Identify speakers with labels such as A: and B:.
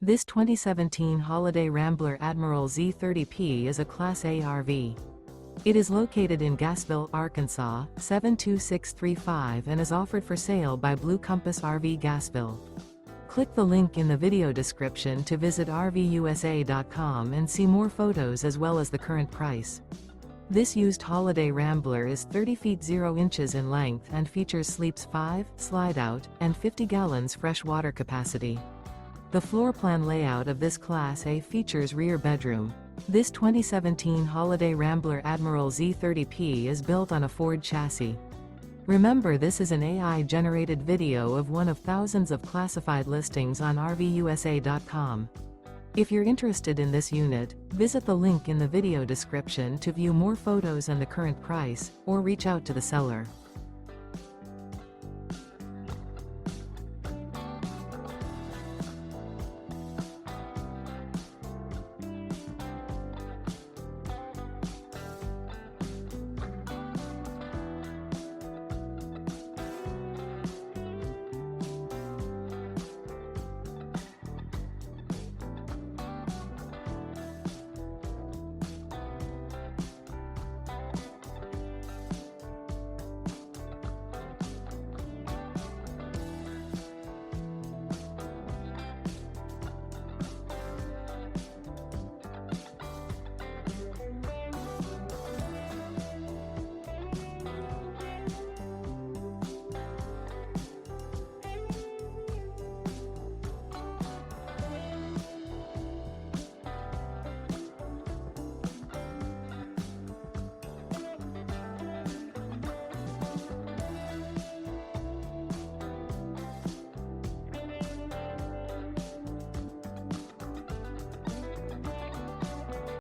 A: This 2017 Holiday Rambler Admiral XE is a Class A RV. It is located in Gassville, Arkansas, 72635 and is offered for sale by Blue Compass RV Gassville. Click the link in the video description to visit RVUSA.com and see more photos as well as the current price. This used Holiday Rambler is 30 feet 0 inches in length and features sleeps 5, slide-out, and 50 gallons fresh water capacity. The floor plan layout of this Class A features rear bedroom. This 2017 Holiday Rambler Admiral XE is built on a Ford chassis. Remember, this is an AI-generated video of one of thousands of classified listings on RVUSA.com. If you're interested in this unit, visit the link in the video description to view more photos and the current price, or reach out to the seller.